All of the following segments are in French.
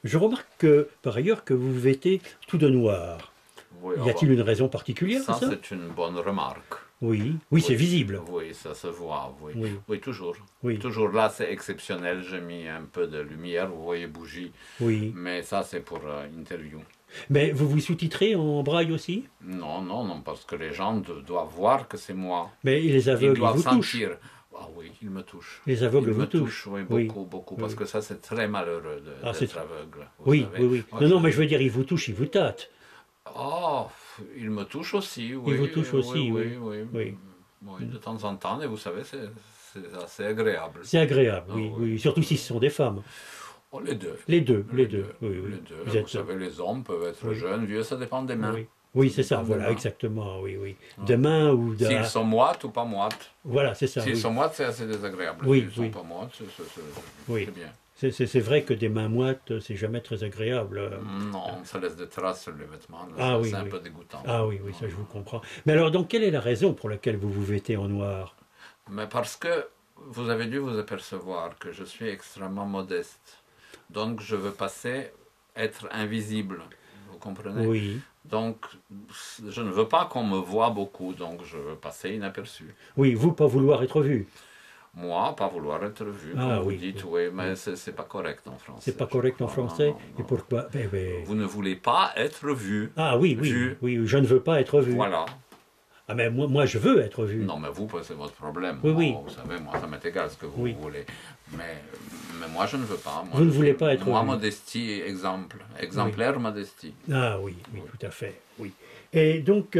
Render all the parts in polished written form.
Je remarque que, par ailleurs, que vous vêtez tout de noir. Oui, Y a-t-il une raison particulière à ça ça? c'est une bonne remarque. Oui, oui, c'est Oui, visible. oui, ça se voit, oui. Oui, Oui, toujours. oui, Toujours là, c'est exceptionnel. J'ai mis un peu de lumière, vous voyez, bougie. oui. Mais ça, c'est pour interview. Mais vous vous sous-titrez en braille aussi? Non, non, non, parce que les gens doivent voir que c'est moi. Mais les Ils aveugles, ils doivent vous touchent. sentir. Ah oui, ils me touchent. Les Ils aveugles vous me touchent. touchent, oui, Oui, beaucoup, beaucoup. Parce oui. que ça, c'est très malheureux Ah, d'être aveugle, vous oui, oui, savez. oui. Moi, Non, non, mais je veux dire, ils vous touchent, ils vous tâtent. Oh, ils me touchent aussi, Ils vous oui, touchent oui, aussi, oui, oui. oui. Oui. Oui, de temps en temps, et vous savez, c'est assez agréable. C'est agréable, Ah oui, oui. oui. Surtout si ce sont des femmes. Oh, les deux. Les deux, les Les deux. deux. Oui, oui. Les deux. Vous Vous êtes. savez, les hommes peuvent être Oui, jeunes, vieux, ça dépend des mains. oui. Oui, Ça c'est ça, dépend des voilà, mains. exactement, oui, oui. Ah. Demain ou de. S'ils sont moites ou pas moites. Voilà, c'est ça, S'ils oui. sont moites, c'est assez désagréable. Oui, S'ils sont oui. pas moites, Oui. c'est bien. C'est vrai que des mains moites, c'est jamais très agréable. Non, ça laisse des traces sur les vêtements. Ah Ça, oui, c'est un oui. peu dégoûtant. Ah oui, oui, ça je vous comprends. Mais alors, donc, quelle est la raison pour laquelle vous vous vêtez en noir? Mais parce que vous avez dû vous apercevoir que je suis extrêmement modeste. Donc je veux passer, être invisible. Vous comprenez? Oui. Donc je ne veux pas qu'on me voie beaucoup, donc je veux passer inaperçu. Oui, vous pas vouloir être vu. Moi, pas vouloir être vu, Ah comme vous oui, dites, oui. oui, mais c'est pas correct en français. C'est pas je correct en crois. Non, français. non, Et non. pourquoi? Vous ne voulez pas être vu. Ah oui, oui, Vu. oui, je ne veux pas être vu. Voilà. Ah mais moi je veux être vu. Non, mais vous, c'est votre problème. Oui, Moi, oui. vous savez, moi, ça m'est égal ce que vous Oui. voulez. Mais, mais moi, je ne veux pas. Moi, Vous ne je voulez suis- pas être Moi, vu. modestie, exemple. Exemplaire, modestie. Ah oui, oui, tout à fait, oui. Et donc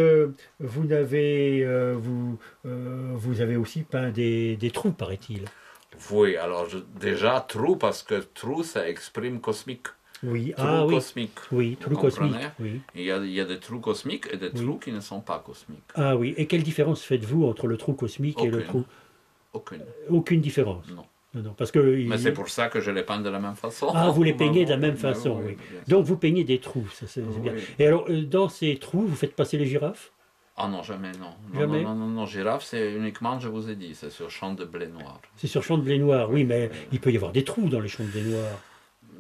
vous vous avez aussi peint des trous, paraît-il. Oui, alors déjà, trou, parce que trou, ça exprime cosmique. Oui, Trou ah oui, cosmique. oui, Vous trous cosmiques, comprenez? oui. Il y a des trous cosmiques et des Oui. trous qui ne sont pas cosmiques. Ah oui, et quelle différence faites-vous entre le trou cosmique et le Aucune. trou? Aucune. Aucune différence. Non. Non, non, parce que Mais c'est pour ça que je les peins de la même façon. ah, vous les peignez de la même Mais façon, oui. bien sûr. Donc vous peignez des trous, ça c'est bien. Oui. Et alors dans ces trous, vous faites passer les girafes? Ah non, jamais, non. Non, Jamais? non, non, non, non, girafe, c'est uniquement, je vous ai dit, c'est sur champ de blé noir. C'est sur champ de blé noir, oui, mais oui. il peut y avoir des trous dans les champs de blé noir.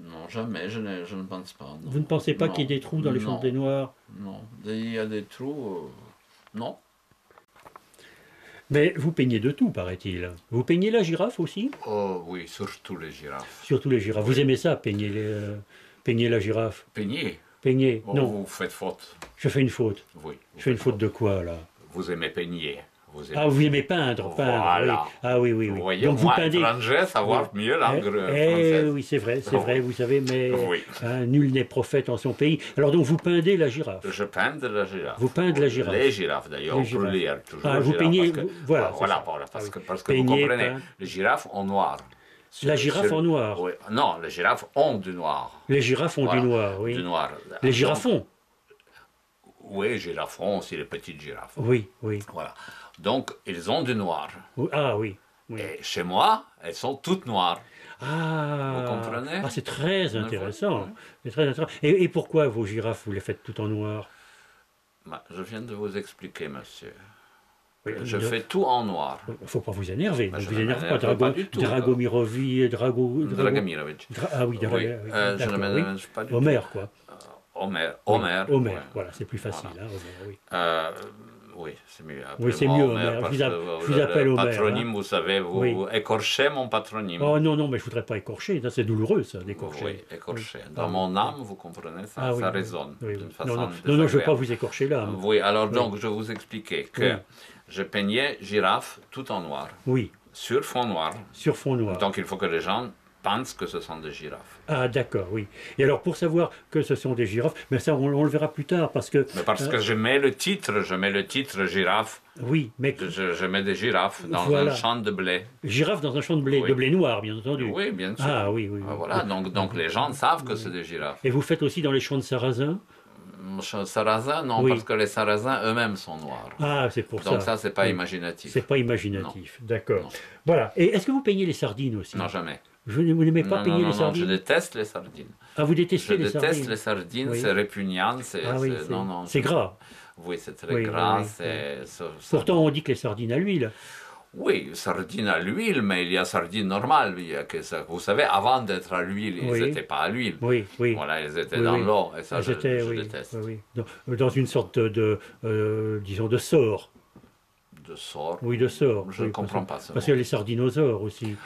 Non, jamais, je ne pense pas. Non. Vous ne pensez pas Non. qu'il y ait des trous dans les champs Non. de blé noir? Non, il y a des trous. Non. Mais vous peignez de tout, paraît-il. Vous peignez la girafe aussi? Oh oui, surtout les girafes. Surtout les girafes. Vous aimez ça, peigner la girafe? Peigner. Peigner? Oh, Non, vous faites faute. je fais une faute. Oui. Je fais une faute de quoi, là? Vous aimez peigner. Vous aimez... Ah, vous aimez peindre, Voilà. oui. Ah oui, oui, oui. Vous voyez, Donc vous moi, peindez. étranger, savoir mieux langue française. Oui, c'est vrai, vous savez, mais Oui. nul n'est prophète en son pays. Alors donc vous peindez la girafe. Je peins de la girafe. Vous peindre la girafe. Les girafes d'ailleurs, Les pour girafes. lire toujours. Ah, vous girafe, peignez, parce que- voilà, c'est voilà, ça. voilà, parce Ah que, oui. parce que Peigner, vous comprenez, peindre. les girafes en noir. La girafe en noir. Oui. Non, les girafes ont du noir. Les girafes ont Voilà, du noir, oui. Du noir. Les Donc, girafons. Oui, girafons, aussi les petites girafes. Oui, oui. Voilà. Donc, ils ont du noir. Ah oui. Oui. Et chez moi, elles sont toutes noires. Ah, Vous comprenez? ah, c'est très intéressant. Oui. C'est très intéressant. Et pourquoi vos girafes, vous les faites tout en noir? Bah, je viens de vous expliquer, monsieur. Oui, Je fais tout en noir. Il ne faut pas vous énerver. Bah, Ne je vous ne énervez pas. m'énerve pas du tout. Dragomirovi, Dragamirovitch. Ah oui, Oui, je ne d'accord, m'énerve pas du tout. Homer, quoi. Homer. Oui, Homer. Homer, ouais. voilà, c'est plus facile. Voilà. Hein, Homer, oui. Oui, c'est mieux. Oui, c'est Appelez-moi mieux, Homer. parce Je vous que appelle le Homer, patronyme, hein. vous savez, vous Oui. écorchez mon patronyme. Oh non, non, mais je ne voudrais pas écorcher. Ça, c'est douloureux, ça, d'écorcher. Oui, écorché. Oui. Dans Ah, mon oui. âme, vous comprenez, ça, Ah oui, ça oui. résonne Oui, d'une oui. façon Non, non, non, je ne veux pas désagréable. vous écorcher là. Oui, alors Oui. donc je vous expliquais que Oui. je peignais girafe tout en noir, Oui, sur fond noir. sur fond noir. Donc il faut que les gens pensent que ce sont des girafes. Ah, d'accord, oui. Et alors, pour savoir que ce sont des girafes, mais ça, on le verra plus tard, parce que... Mais parce que je mets le titre girafe, Oui, mais je mets des girafes dans Voilà. un champ de blé. girafe dans un champ Oui. de blé noir, bien entendu. Oui, bien sûr. Ah oui, oui. Ah, oui. voilà, donc les gens savent que c'est des girafes. Et vous faites aussi dans les champs de sarrasin? Sarrasins, non, Oui. parce que les sarrasins eux-mêmes sont noirs. Ah, c'est pour Donc ça, c'est pas Oui. imaginatif. C'est pas imaginatif, Non. d'accord. Voilà. Et est-ce que vous peignez les sardines aussi? Non, jamais. Vous n'aimez pas Non, peigner non, les non, sardines? je déteste les sardines. Ah, vous détestez Je les déteste sardines? les sardines, Oui. c'est répugnant, Ah oui, non, non, c'est gras. Oui, c'est très Oui, gras, oui, oui. c'est... Pourtant, on dit que les sardines à l'huile. Oui, sardines à l'huile, mais il y a sardines normales. Vous savez, avant d'être à l'huile, ils Oui. n'étaient pas à l'huile. Oui, oui. Voilà, ils étaient Oui, dans oui. l'eau, et ça, je Oui, déteste. oui, oui. Dans une sorte disons, de sort. De sort, Oui, de sort. je ne Oui, comprends pas ce parce mot. qu'il y a les sardinosaures aussi.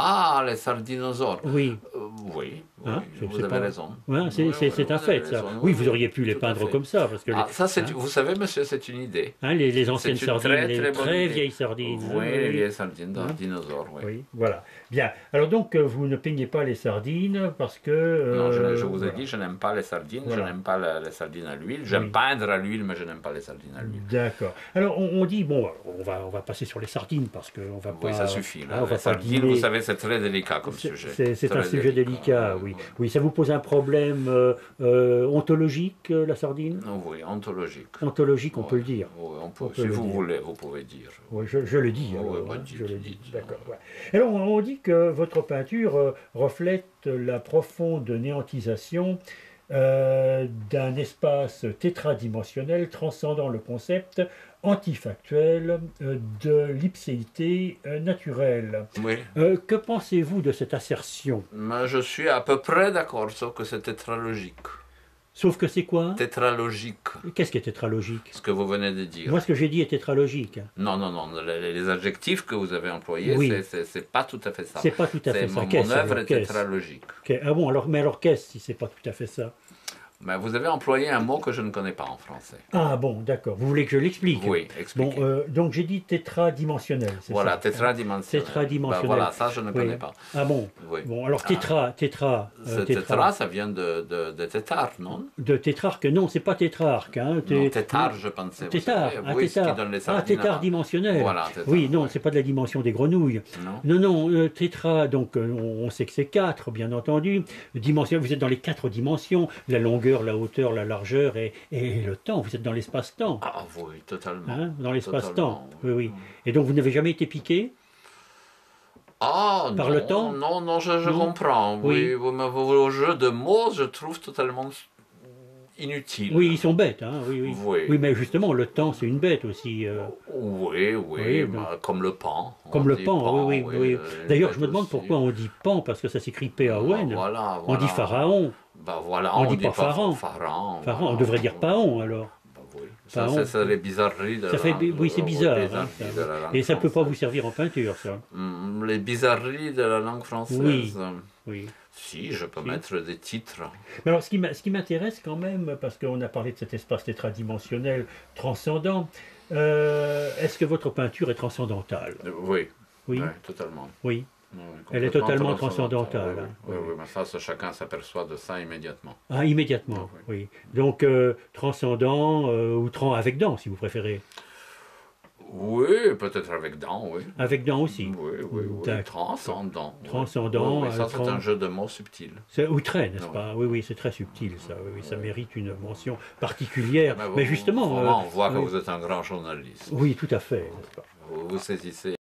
Ah, les sardinosaures. Oui. Oui, Hein, vous c'est avez pas... raison. Ouais, Oui, oui, c'est vous un avez fait, ça. raison. Oui, vous auriez pu les tout à peindre fait. comme ça. Parce que Ah, ça, hein, vous savez, monsieur, c'est une idée. hein, les anciennes C'est une sardines, très, les très bonne très idée. vieilles sardines. Oui, hein, les vieilles sardines Hein? dinosaures, oui. Oui, voilà. Bien. Alors donc, vous ne peignez pas les sardines parce que... Non, je vous ai voilà. dit, je n'aime pas les sardines, je Voilà. n'aime pas les sardines à l'huile. J'aime Oui. peindre à l'huile, mais je n'aime pas les sardines à l'huile. D'accord. Alors on dit, bon, on va passer sur les sardines parce qu'on va pas... Oui, ça suffit. Là. hein, on va Les pas sardines, dîner. vous savez, c'est très délicat comme sujet. C'est un Très sujet délicat, oui. oui. Oui, ça vous pose un problème ontologique, la sardine? Oui, ontologique. Ontologique, on Oui, peut le dire. oui, On peut si le vous dire. voulez, vous pouvez dire. Oui, je le dis, Oui, alors, bah, hein, dites, je le dis. dites. D'accord. Ouais. Alors, on dit que votre peinture reflète la profonde néantisation d'un espace tétradimensionnel transcendant le concept antifactuel de l'ipséité naturelle. Oui, Que pensez-vous de cette assertion? mais je suis à peu près d'accord, sauf que c'est tétralogique. Sauf que c'est quoi? Tétralogique, Qu'est-ce qui est tétralogique? ce que vous venez de dire. Moi, ce que j'ai dit est tétralogique. Non, non, non, les adjectifs que vous avez employés, Oui. c'est pas tout à fait ça. C'est pas tout à fait ça. Mon Qu'est-ce, œuvre alors, est qu'est-ce? tétralogique. Ah bon, alors, mais alors qu'est-ce si c'est pas tout à fait ça? Mais vous avez employé un mot que je ne connais pas en français. Ah bon, d'accord. Vous voulez que je l'explique? Oui, Bon, expliquez. donc j'ai dit tétradimensionnel, c'est Voilà, ça? tétradimensionnel. Tétradimensionnel. Ben voilà, ça je ne Oui. connais pas. Ah bon? Oui. Bon, alors tétra, Tétra, ça vient de tétard, non? de tétrarque, non, c'est pas tétrarque. Hein, Non, tétard, je pensais. Tétard, vous savez. un Oui, ce qui tétard. donne les Ah, sardines. tétard dimensionnel. Voilà, tétard, oui, non, oui. c'est pas de la dimension des grenouilles. Non. Non, non, tétra, donc on sait que c'est 4, bien entendu. Dimensionnel, vous êtes dans les 4 dimensions, la longueur, la hauteur, la largeur et le temps. Vous êtes dans l'espace-temps. Ah oui, totalement. Hein, dans l'espace-temps. Totalement, Oui, oui. Et donc vous n'avez jamais été piqué? Ah Par non, le temps? non, non, je Non. comprends. Oui. Oui, mais vos jeux de mots, je trouve totalement inutiles. Oui, ils sont bêtes, hein, oui, oui. Oui. Oui, mais justement, le temps, c'est une bête aussi. Oui, Oui, bah, comme le pan. Comme On le dit pan, oui, oui. oui. une D'ailleurs, bête je me demande aussi. pourquoi on dit pan, parce que ça s'écrit P-A-O-N. Voilà, On dit voilà. pharaon. Bah voilà, On on dit dit pas pharaon. pharaon. Pharaon, Voilà. on devrait dire paon alors. Bah oui. Ça, Pharaon. c'est les bizarreries de Ça fait, oui, c'est bizarre. hein, ça. de la langue Et ça ne peut pas vous française. servir en peinture, ça. Les bizarreries de la langue française. Oui. Oui. Si, je peux Si. mettre des titres. Mais alors, ce qui m'intéresse quand même, parce qu'on a parlé de cet espace tétradimensionnel transcendant, est-ce que votre peinture est transcendantale? Oui. Oui. Ouais, totalement. Oui. Oui, Elle est complètement totalement transcendantale. Oui, hein. oui, oui, mais ça, chacun s'aperçoit de ça immédiatement. Ah, immédiatement, Oui. oui. Donc, transcendant ou avec dents, si vous préférez. Oui, peut-être avec dents, oui. Avec dents aussi. Oui, oui, oui. D'accord. Transcendant. Oui. Transcendant, Oui, oui, ça, c'est trans- un jeu de mots subtil. Oui, très, n'est-ce Oui. pas? Oui, oui, c'est très subtil, ça. Oui, oui, ça mérite une mention particulière. Mais Mais justement... vraiment, on voit que oui. vous êtes un grand journaliste. Oui, tout à fait, n'est-ce pas? Vous saisissez